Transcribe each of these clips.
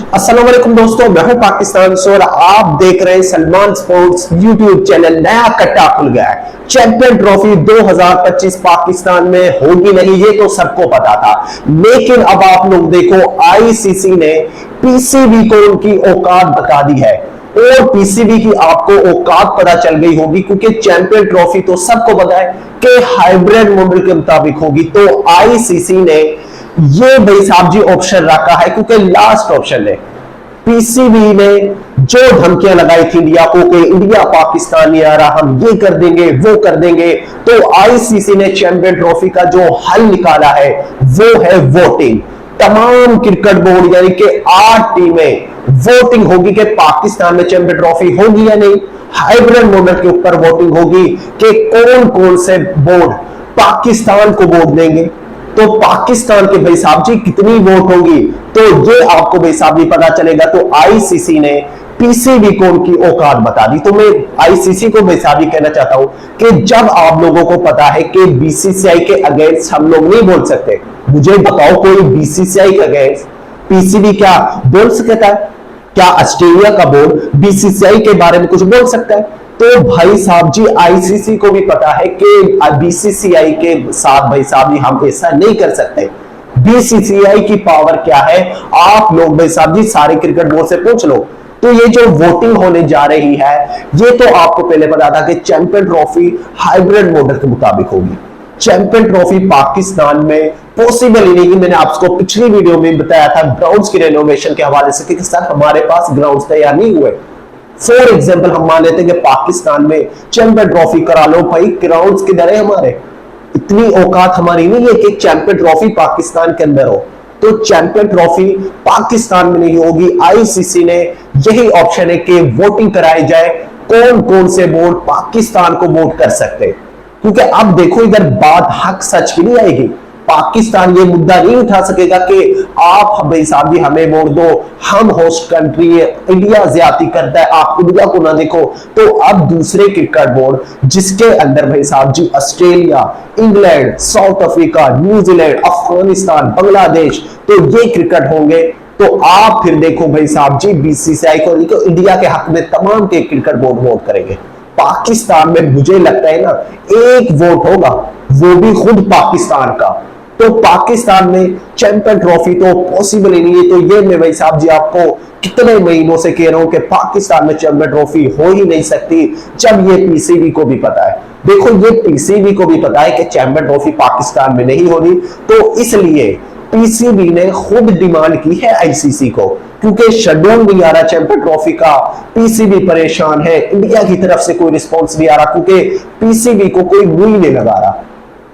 अस्सलाम वालेकुम दोस्तों, मैं हूं पाकिस्तान से और आप देख रहे हैं सलमान स्पोर्ट्स यूट्यूब चैनल। नया कट्टा खुल गया है। चैंपियन ट्रॉफी 2025 पाकिस्तान में होगी नहीं, ये तो सबको पता था, लेकिन अब आप लोग देखो, आईसीसी ने पीसीबी को उनकी औकात बता दी है और पीसीबी की आपको औकात पता चल गई होगी, क्योंकि चैंपियन ट्रॉफी तो सबको पता है कि हाइब्रिड मॉडल के मुताबिक होगी। तो आईसीसी ने ये भाई साहब जी ऑप्शन रखा है, क्योंकि लास्ट ऑप्शन है। पीसीबी ने जो धमकियां लगाई थी इंडिया को कि इंडिया पाकिस्तान नहीं आ रहा, हम ये कर देंगे वो कर देंगे, तो आईसीसी ने चैंपियन ट्रॉफी का जो हल निकाला है वो है वोटिंग। तमाम क्रिकेट बोर्ड यानी कि 8 टीमें वोटिंग होगी कि पाकिस्तान में चैंपियन ट्रॉफी होगी या नहीं। हाइब्रिड मॉडल के ऊपर वोटिंग होगी कि कौन कौन से बोर्ड पाकिस्तान को वोट देंगे। तो पाकिस्तान के भाई साहब जी कितनी वोट होगी, तो ये आपको भाई साहब जी पता चलेगा। तो आईसीसी ने पीसीबी को उनकी औकात बता दी। तो मैं आईसीसी को भाई साहब जी कहना चाहता हूं कि जब आप लोगों को पता है कि बीसीसीआई के अगेंस्ट हम लोग नहीं बोल सकते, मुझे बताओ कोई बीसीसीआई के अगेंस्ट पीसीबी क्या बोल सकता है? क्या ऑस्ट्रेलिया का बोर्ड बीसीसीआई के बारे में कुछ बोल सकता है? तो भाई साहब जी आईसीसी को भी पता है कि बीसीसीआई के साथ भाई साहब जी हम ऐसा नहीं कर सकते। बीसीसीआई की पावर क्या है, आप लोग भाई साहब जी सारे क्रिकेट बोर्ड से पूछ लो। तो ये जो वोटिंग होने जा रही है, ये तो आपको पहले पता था कि चैंपियन ट्रॉफी हाइब्रिड मॉडल के मुताबिक होगी। चैंपियन ट्रॉफी पाकिस्तान में पॉसिबल ही नहीं। मैंने आपको पिछली वीडियो में बताया था ग्राउंड्स की रेनोवेशन के हवाले से कि सर हमारे पास ग्राउंड्स तैयार नहीं हुए। फॉर एग्जाम्पल हम मान लेते हैं कि पाकिस्तान में चैंपियन ट्रॉफी करा लो, भाई ग्राउंड्स किधर है हमारे? इतनी औकात हमारी नहीं है कि चैंपियन ट्रॉफी पाकिस्तान के अंदर हो। तो चैंपियन ट्रॉफी पाकिस्तान में नहीं होगी। आईसीसी ने यही ऑप्शन है कि वोटिंग कराई जाए, कौन कौन से बोर्ड पाकिस्तान को वोट कर सकते हैं। क्योंकि अब देखो इधर बात हक सच की नहीं आएगी। पाकिस्तान ये मुद्दा नहीं उठा सकेगा कि आप भाई साहब जी हमें वोट दो, हम होस्ट कंट्री है, इंडिया ज्यादती करता है, आप इंडिया को ना देखो। तो अब दूसरे क्रिकेट बोर्ड जिसके अंदर भाई साहब जी Australia, England, south Africa, New Zealand, Afghanistan, Bangladesh, तो ये क्रिकेट होंगे। तो आप फिर देखो भाई साहब जी बीसीसीआई को इंडिया के हक में तमाम के क्रिकेट बोर्ड वोट करेंगे। पाकिस्तान में मुझे लगता है ना एक वोट होगा, वो भी खुद पाकिस्तान का। तो पाकिस्तान में चैंपियन ट्रॉफी तो पॉसिबल ही नहीं है। तो ये मैं भाई साहब जी आपको कितने महीनों से कह रहा हूं कि पाकिस्तान में चैंपियन ट्रॉफी हो ही नहीं सकती, जब ये पीसीबी को भी पता है। देखो ये पीसीबी को भी पता है कि चैंपियन ट्रॉफी पाकिस्तान में नहीं होनी, तो इसलिए पीसीबी ने खुद डिमांड की है आईसीसी को, क्योंकि शेड्यूल नहीं आ रहा चैंपियन ट्रॉफी का। पीसीबी परेशान है, इंडिया की तरफ से कोई रिस्पॉन्स नहीं आ रहा, क्योंकि पीसीबी को कोई मुंह नहीं लगा रहा।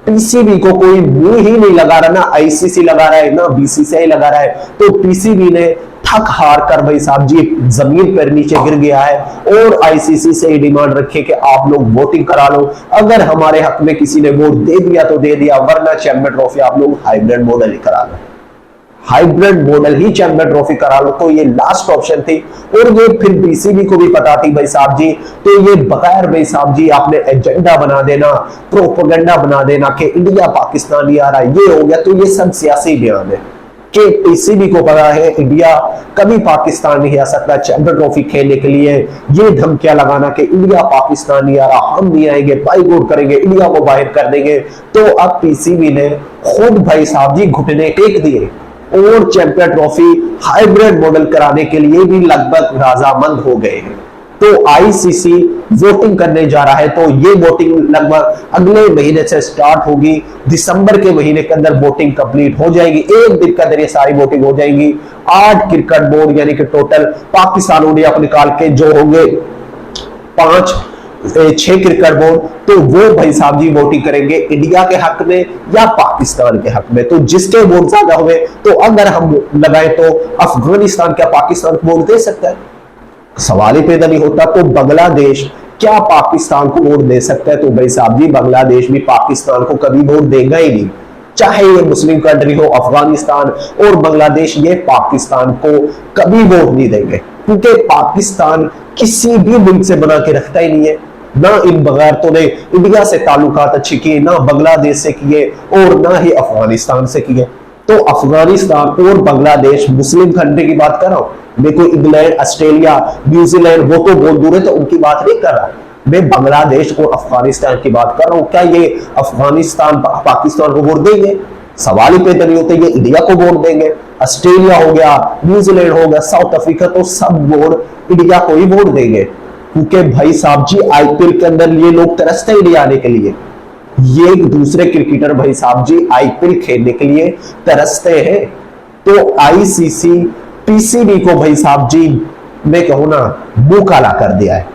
पीसीबी को कोई मुंह ही नहीं लगा रहा, ना आईसीसी लगा रहा है ना बीसीसीआई लगा रहा है। तो पीसीबी ने थक हार कर भाई साहब जी जमीन पर नीचे गिर गया है और आईसीसी से ही डिमांड रखे कि आप लोग वोटिंग करा लो। अगर हमारे हक में किसी ने वोट दे दिया तो दे दिया, वरना चैंपियन ट्रॉफी आप लोग हाइब्रिड मॉडल ही करा लो, हाइब्रिड मॉडल ही चैंपियन ट्रॉफी करा लो। तो ये लास्ट ऑप्शन थी और ये फिर बीसीबी को भी पता थी भाई साहब जी। तो ये बगैर भाई साहब जी आपने एजेंडा बना देना, प्रोपेगेंडा बना देना कि इंडिया पाकिस्तान नहीं आ रहा, ये हो गया। तो ये सब सियासी बयान है कि पीसीबी को पता है इंडिया कभी पाकिस्तान नहीं आ सकता चैंपियन ट्रॉफी खेलने के लिए। ये धमकियां लगाना कि इंडिया पाकिस्तान नहीं आ रहा, हम नहीं आएंगे, बाइकआउट करेंगे, इंडिया को बाहर कर देंगे। तो अब पीसीबी ने खुद भाई साहब जी घुटने टेक दिए और चैंपियन ट्रॉफी हाइब्रिड मॉडल कराने के लिए भी लगभग राजामंद हो गए हैं। तो आईसीसी वोटिंग करने जा रहा है। तो ये वोटिंग लगभग अगले महीने से स्टार्ट होगी, दिसंबर के महीने के अंदर वोटिंग कंप्लीट हो जाएगी। एक दिन के अंदर ये सारी वोटिंग हो जाएगी। 8 क्रिकेट बोर्ड यानी कि टोटल पाकिस्तान इंडिया को निकाल के जो होंगे 6 क्रिकेट बोर्ड, तो वो भाई साहब जी वोटिंग करेंगे इंडिया के हक में या पाकिस्तान के हक में। तो जिसके वोट ज्यादा हुए, तो अगर हम लगाए तो अफगानिस्तान क्या पाकिस्तान को वोट दे सकता है? सवाल ही पैदा नहीं होता। तो बांग्लादेश क्या पाकिस्तान को वोट दे सकता है? तो भाई साहब जी बांग्लादेश भी पाकिस्तान को कभी वोट देगा ही नहीं, चाहे ये मुस्लिम कंट्री हो। अफगानिस्तान और बांग्लादेश ये पाकिस्तान को कभी वोट नहीं देंगे, क्योंकि पाकिस्तान किसी भी मुल्क से बना के रखता ही नहीं है। ना इन बगैरतों ने इंडिया से ताल्लुकात अच्छे किए, ना बांग्लादेश से किए और ना ही अफगानिस्तान से किए। तो अफगानिस्तान और बांग्लादेश मुस्लिम कंट्री की बात कर रहा हूं, मैं कोई इंग्लैंड, ऑस्ट्रेलिया, न्यूजीलैंड वो तो बहुत दूर है, तो उनकी बात नहीं कर रहा, मैं बांग्लादेश और अफगानिस्तान की बात कर रहा हूं। क्या ये अफगानिस्तान पाकिस्तान को वोट देंगे? सवाल ही पैदा नहीं होते। ये इंडिया को वोट देंगे। ऑस्ट्रेलिया हो गया, न्यूजीलैंड हो गया, साउथ अफ्रीका, तो सब वोट इंडिया को ही वोट देंगे, क्योंकि भाई साहब जी आईपीएल के अंदर ये लोग तरसते हैं इंडिया आने के लिए। ये दूसरे क्रिकेटर भाई साहब जी आईपीएल खेलने के लिए तरसते हैं। तो आईसीसी पीसीबी को भाई साहब जी मैं कहूं ना मुंह काला कर दिया है।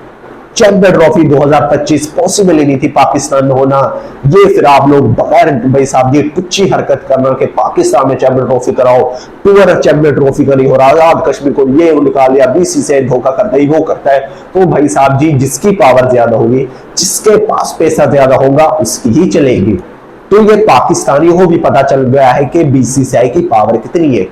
चैंपियन ट्रॉफी 2025 पॉसिबल ही नहीं थी पाकिस्तान में होना। ये फिर आप लोग बगैर भाई साहब ये टुच्ची हरकत करना कि पाकिस्तान में चैंपियन ट्रॉफी कराओ, प्योर चैंपियन ट्रॉफी का नहीं हो रहा, आजाद कश्मीर को ये निकाल लिया, बीसीसीआई धोखा करता है, वो करता है। तो भाई साहब जी जिसकी पावर ज्यादा होगी, जिसके पास पैसा ज्यादा होगा उसकी ही चलेगी। तो ये पाकिस्तानियों को भी पता चल गया है कि बीसीसीआई की पावर कितनी है।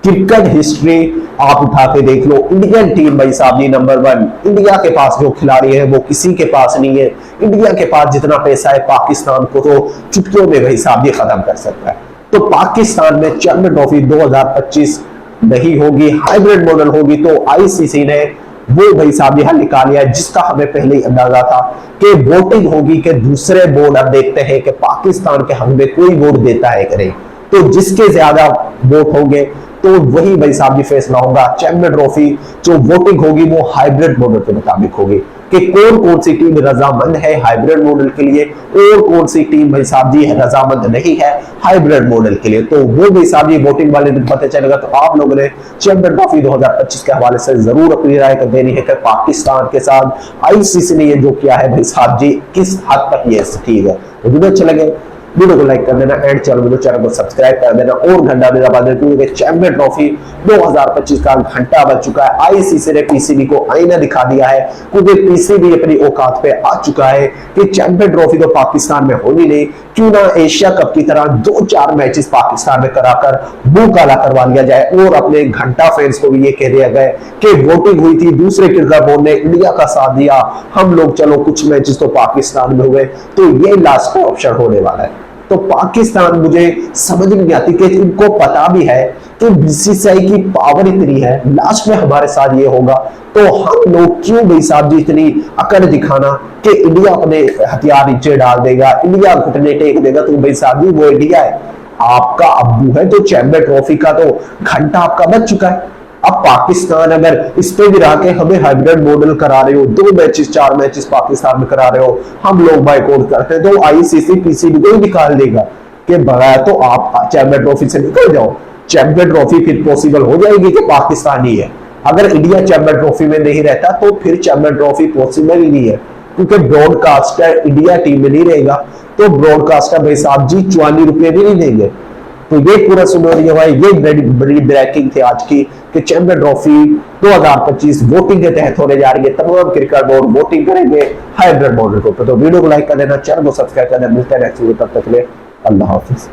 क्रिकेट हिस्ट्री आप उठा के देख लो, इंडियन टीम भाई साहब जी नंबर 1। इंडिया के पास जो खिलाड़ी है वो किसी के पास नहीं है। इंडिया के पास जितना पैसा है पाकिस्तान को तो चुटकियों में भाई साहब ये खत्म कर सकता है। तो पाकिस्तान में चैंपियन ट्रॉफी 2025 नहीं होगी, हाइब्रिड मॉडल होगी। तो आईसीसी ने वो भाई साहब यहां निकालिया, जिसका हमें पहले ही अंदाजा था कि वोटिंग होगी कि दूसरे बोर्ड अब देखते हैं कि पाकिस्तान के हक में कोई वोट देता है करे, तो जिसके ज्यादा वोट होंगे तो वही भाई साहब भी फैसला होगा। चैंपियन ट्रॉफी जो वोटिंग होगी वो हाइब्रिड मॉडल के मुताबिक होगी कि कौन कौन सी टीम रजामंद है हाइब्रिड मॉडल के लिए और कौन सी टीम भाई साहब जी रजामंद नहीं है हाइब्रिड मॉडल के लिए। तो वो भाई साहब जी वोटिंग वाले दिन पता चलेगा। तो आप लोगों ने चैंपियन ट्रॉफी 2025 के हवाले से जरूर अपनी राय कर देनी है कि पाकिस्तान के साथ आईसीसी ने ये जो किया है भाई साहब जी किस हद तक ये ठीक है। तो वीडियो अच्छे लगे वीडियो को लाइक कर देना एंड चैनल को सब्सक्राइब कर देना और घंटा भी दबा देना, क्योंकि चैंपियन ट्रॉफी 2025 का घंटा बज चुका है। आईसीसी ने पीसीबी को आईना दिखा दिया है, क्योंकि पीसीबी अपनी औकात पे आ चुका है कि चैंपियन ट्रॉफी तो पाकिस्तान में होनी नहीं, क्यों ना एशिया कप की तरह 2-4 मैचेस पाकिस्तान में कराकर मुंह काला करवा लिया जाए। और अपने घंटा फैंस को भी ये कह दिया गया कि वोटिंग हुई थी, दूसरे क्रिकेट बोर्ड ने इंडिया का साथ दिया, हम लोग चलो कुछ मैचेस तो पाकिस्तान में हुए, तो ये लास्ट का ऑप्शन होने वाला है। तो पाकिस्तान मुझे समझ नहीं आती कि इनको पता भी है कि बीसीसीआई की पावर इतनी है, लास्ट में हमारे साथ ये होगा, तो हम लोग क्यों भाई साहब जी इतनी अकड़ दिखाना कि इंडिया अपने हथियार नीचे डाल देगा, इंडिया घुटने टेक देगा। तो भाई साहब जी वो इंडिया है, आपका अब्बू है। तो चैंपियन ट्रॉफी का तो घंटा आपका बज चुका है। अब पाकिस्तान अगर इस पे भी रह के हमें हाइब्रिड मॉडल करा रहे हो, 2 मैचेस 4 मैचेस पाकिस्तान में करा रहे हो, हम लोग बाइकआउट करते हैं, तो आईसीसी पीसीबी को ही निकाल देगा कि बगैर तो आप चैंपियन ट्रॉफी से निकल जाओ। चैंपियन ट्रॉफी फिर पॉसिबल हो जाएगी कि पाकिस्तान ही है। अगर इंडिया चैंपियन ट्रॉफी में नहीं रहता तो फिर चैंपियन ट्रॉफी पॉसिबल ही नहीं है, क्योंकि ब्रॉडकास्टर इंडिया टीम में नहीं रहेगा। तो ब्रॉडकास्टर भाई साहब जी 44 रुपए भी नहीं देंगे। तो ये पूरा सिनेरियो है, ये बड़ी ब्रेकिंग थी आज की कि चैंपियन ट्रॉफी 2025 वोटिंग के तहत होने जा रही है। तमाम क्रिकेट बोर्ड वोटिंग करेंगे हाइब्रिड मॉडल को। तो वीडियो को लाइक कर देना, चैनल को सब्सक्राइब कर देना। मिलते हैं नेक्स्ट वीडियो, तब तक के लिए अल्लाह हाफिज।